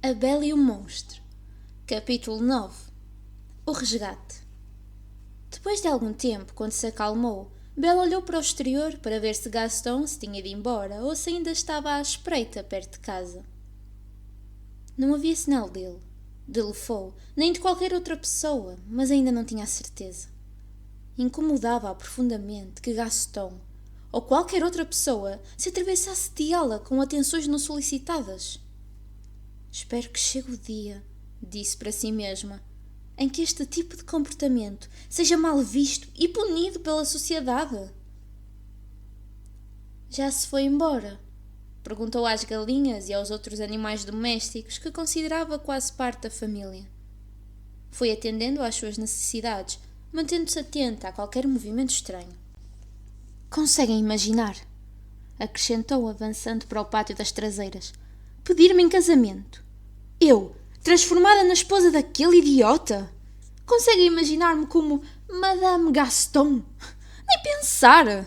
A Bela e o Monstro. Capítulo 9. O resgate. Depois de algum tempo, quando se acalmou, Bela olhou para o exterior para ver se Gaston se tinha ido embora ou se ainda estava à espreita perto de casa. Não havia sinal dele, de Lefou, nem de qualquer outra pessoa, mas ainda não tinha a certeza. Incomodava-a profundamente que Gaston, ou qualquer outra pessoa, se atrevesse a assediá-la com atenções não solicitadas. Espero que chegue o dia, disse para si mesma, em que este tipo de comportamento seja mal visto e punido pela sociedade. Já se foi embora? Perguntou às galinhas e aos outros animais domésticos que considerava quase parte da família. Foi atendendo às suas necessidades, mantendo-se atenta a qualquer movimento estranho. Conseguem imaginar? Acrescentou avançando para o pátio das traseiras. Pedir-me em casamento. Eu, transformada na esposa daquele idiota? Conseguem imaginar-me como Madame Gaston? Nem pensar!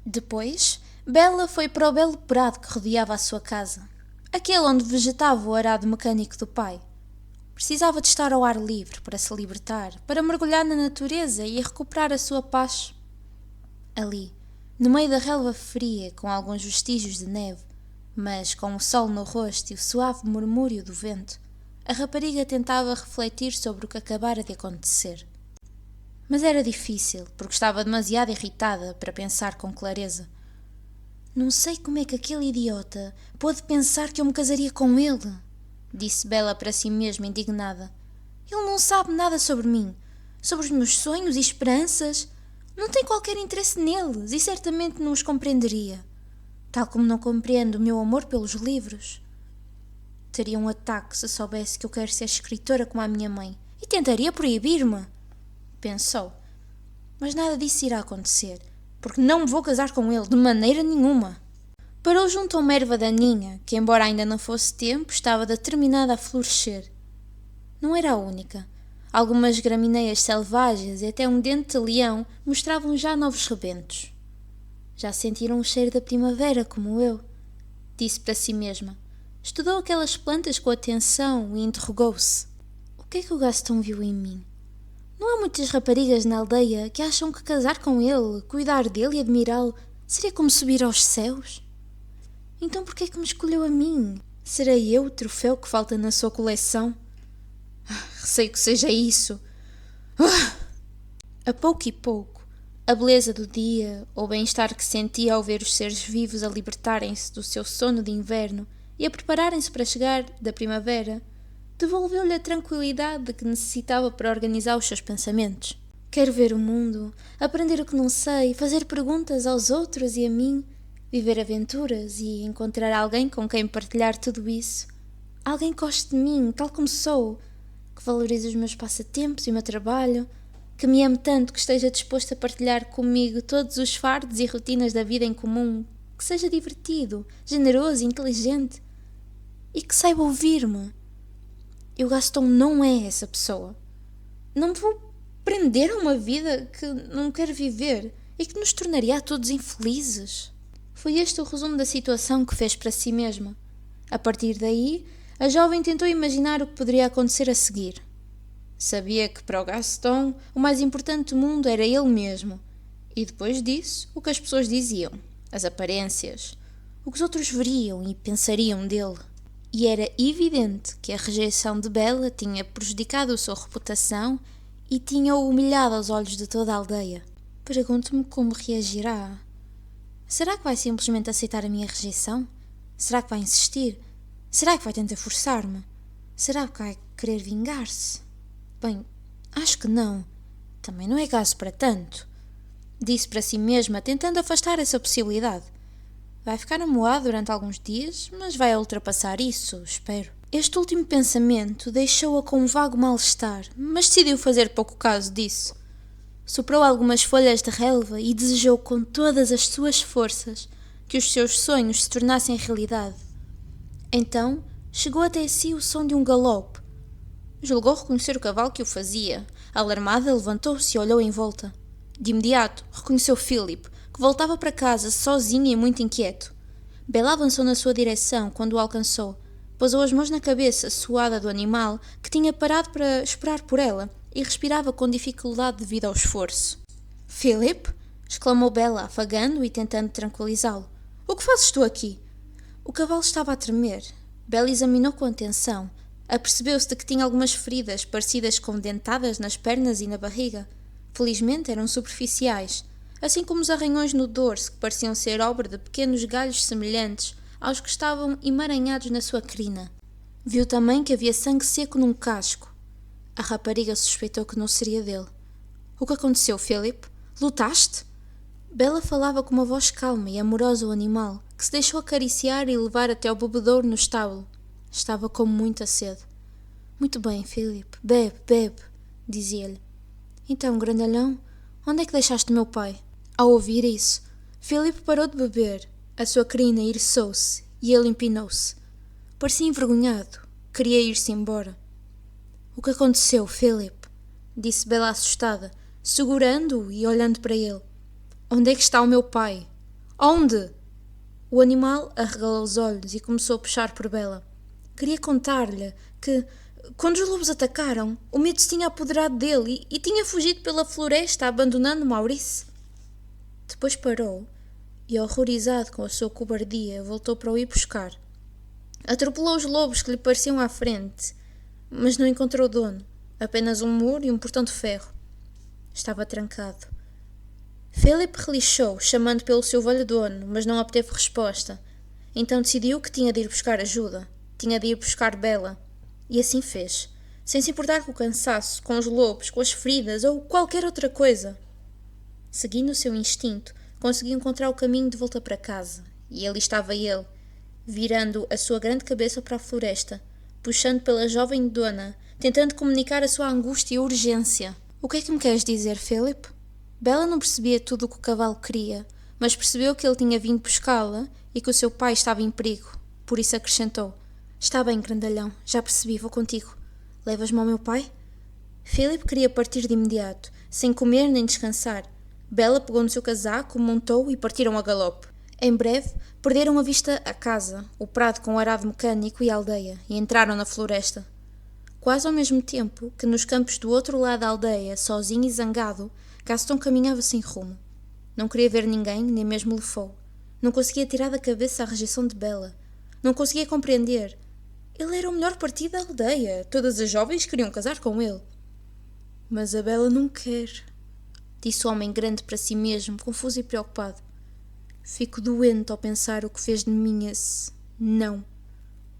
Depois, Bela foi para o belo prado que rodeava a sua casa, aquele onde vegetava o arado mecânico do pai. Precisava de estar ao ar livre para se libertar, para mergulhar na natureza e recuperar a sua paz. Ali, no meio da relva fria, com alguns vestígios de neve, mas com o sol no rosto e o suave murmúrio do vento, a rapariga tentava refletir sobre o que acabara de acontecer. Mas era difícil, porque estava demasiado irritada para pensar com clareza. Não sei como é que aquele idiota pôde pensar que eu me casaria com ele, disse Bela para si mesma, indignada. Ele não sabe nada sobre mim, sobre os meus sonhos e esperanças. Não tem qualquer interesse neles e certamente não os compreenderia, tal como não compreendo o meu amor pelos livros. Teria um ataque se soubesse que eu quero ser escritora como a minha mãe e tentaria proibir-me, pensou. Mas nada disso irá acontecer, porque não me vou casar com ele de maneira nenhuma. Parou junto a uma erva daninha, que embora ainda não fosse tempo, estava determinada a florescer. Não era a única. Algumas gramineias selvagens e até um dente de leão mostravam já novos rebentos. Já sentiram o cheiro da primavera, como eu? Disse para si mesma. Estudou aquelas plantas com atenção e interrogou-se. O que é que o Gaston viu em mim? Não há muitas raparigas na aldeia que acham que casar com ele, cuidar dele e admirá-lo seria como subir aos céus? Então por que é que me escolheu a mim? Serei eu o troféu que falta na sua coleção? Receio que seja isso. A pouco e pouco, a beleza do dia, ou o bem-estar que sentia ao ver os seres vivos a libertarem-se do seu sono de inverno e a prepararem-se para chegar da primavera, devolveu-lhe a tranquilidade que necessitava para organizar os seus pensamentos. Quero ver o mundo, aprender o que não sei, fazer perguntas aos outros e a mim, viver aventuras e encontrar alguém com quem partilhar tudo isso. Alguém que goste de mim, tal como sou, que valorize os meus passatempos e o meu trabalho, que me ame tanto que esteja disposto a partilhar comigo todos os fardos e rotinas da vida em comum, que seja divertido, generoso e inteligente, e que saiba ouvir-me. E o Gaston não é essa pessoa. Não me vou prender a uma vida que não quero viver e que nos tornaria a todos infelizes. Foi este o resumo da situação que fez para si mesma. A partir daí, a jovem tentou imaginar o que poderia acontecer a seguir. Sabia que para o Gaston o mais importante do mundo era ele mesmo. E depois disso, o que as pessoas diziam, as aparências, o que os outros veriam e pensariam dele. E era evidente que a rejeição de Bela tinha prejudicado a sua reputação e tinha-o humilhado aos olhos de toda a aldeia. Pergunto-me como reagirá. Será que vai simplesmente aceitar a minha rejeição? Será que vai insistir? Será que vai tentar forçar-me? Será que vai querer vingar-se? Bem, acho que não. Também não é caso para tanto. Disse para si mesma, tentando afastar essa possibilidade. Vai ficar amuado durante alguns dias, mas vai ultrapassar isso, espero. Este último pensamento deixou-a com um vago mal-estar, mas decidiu fazer pouco caso disso. Soprou algumas folhas de relva e desejou com todas as suas forças que os seus sonhos se tornassem realidade. Então, chegou até si o som de um galope. Julgou reconhecer o cavalo que o fazia. Alarmada, levantou-se e olhou em volta. De imediato, reconheceu Philip, que voltava para casa sozinho e muito inquieto. Bela avançou na sua direção quando o alcançou, Pousou as mãos na cabeça suada do animal, que tinha parado para esperar por ela e respirava com dificuldade devido ao esforço. Philip? Exclamou Bella, afagando-o e tentando tranquilizá-lo. O que fazes tu aqui? O cavalo estava a tremer. Bella examinou com atenção. Apercebeu-se de que tinha algumas feridas parecidas com dentadas nas pernas e na barriga. Felizmente eram superficiais, assim como os arranhões no dorso, que pareciam ser obra de pequenos galhos semelhantes aos que estavam emaranhados na sua crina. Viu também que havia sangue seco num casco. A rapariga suspeitou que não seria dele. O que aconteceu, Philip? Lutaste? Bella falava com uma voz calma e amorosa ao animal, que se deixou acariciar e levar até ao bebedouro no estábulo. Estava com muita sede. Muito bem, Philip. Bebe, bebe, dizia-lhe. Então, grandalhão, onde é que deixaste meu pai? Ao ouvir isso, Philip parou de beber. A sua crina eriçou-se e ele empinou-se. Parecia envergonhado. Queria ir-se embora. O que aconteceu, Philip? Disse Bella assustada, segurando-o e olhando para ele. Onde é que está o meu pai? Onde? O animal arregalou os olhos e começou a puxar por Bella. Queria contar-lhe que, quando os lobos atacaram, o medo se tinha apoderado dele e tinha fugido pela floresta, abandonando Maurice. Depois parou e, horrorizado com a sua cobardia, voltou para o ir buscar. Atropelou os lobos que lhe pareciam à frente, mas não encontrou dono, apenas um muro e um portão de ferro. Estava trancado. Philip relixou, chamando pelo seu velho dono, mas não obteve resposta. Então decidiu que tinha de ir buscar ajuda. Tinha de ir buscar Bella. E assim fez, sem se importar com o cansaço, com os lobos, com as feridas ou qualquer outra coisa. Seguindo o seu instinto, conseguiu encontrar o caminho de volta para casa. E ali estava ele, virando a sua grande cabeça para a floresta, puxando pela jovem dona, tentando comunicar a sua angústia e urgência. O que é que me queres dizer, Philip? Bella não percebia tudo o que o cavalo queria, mas percebeu que ele tinha vindo buscá-la e que o seu pai estava em perigo. Por isso acrescentou. Está bem, grandalhão, já percebi, vou contigo. Levas-me ao meu pai? Philip queria partir de imediato, sem comer nem descansar. Bella pegou no seu casaco, montou e partiram a galope. Em breve, perderam a vista a casa, o prado com o arado mecânico e a aldeia, e entraram na floresta. Quase ao mesmo tempo que nos campos do outro lado da aldeia, sozinho e zangado, Gaston caminhava sem rumo. Não queria ver ninguém, nem mesmo Le Faux. Não conseguia tirar da cabeça a rejeição de Bella. Não conseguia compreender. Ele era o melhor partido da aldeia. Todas as jovens queriam casar com ele. Mas a Bella não quer, disse o homem grande para si mesmo, confuso e preocupado. Fico doente ao pensar o que fez de mim esse não.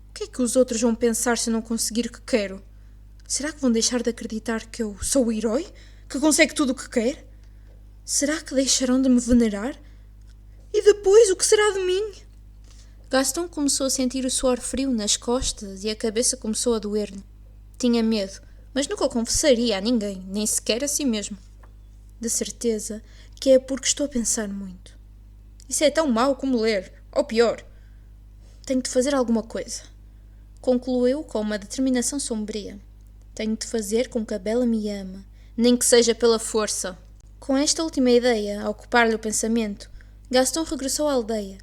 O que é que os outros vão pensar se eu não conseguir o que quero? Será que vão deixar de acreditar que eu sou o herói? Que consegue tudo o que quer? Será que deixarão de me venerar? E depois, o que será de mim? Gaston começou a sentir o suor frio nas costas e a cabeça começou a doer-lhe. Tinha medo, mas nunca o confessaria a ninguém, nem sequer a si mesmo. De certeza que é porque estou a pensar muito. Isso é tão mau como ler, ou pior. Tenho de fazer alguma coisa. Concluiu com uma determinação sombria. Tenho de fazer com que a Bella me ama, nem que seja pela força. Com esta última ideia a ocupar-lhe o pensamento, Gaston regressou à aldeia,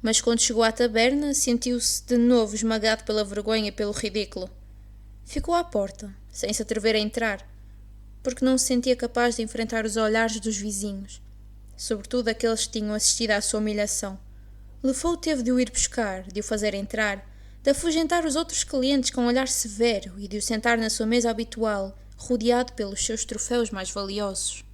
mas quando chegou à taberna sentiu-se de novo esmagado pela vergonha e pelo ridículo. Ficou à porta, sem se atrever a entrar, porque não se sentia capaz de enfrentar os olhares dos vizinhos, sobretudo aqueles que tinham assistido à sua humilhação. Le Faux teve de o ir buscar, de o fazer entrar, de afugentar os outros clientes com um olhar severo e de o sentar na sua mesa habitual, rodeado pelos seus troféus mais valiosos.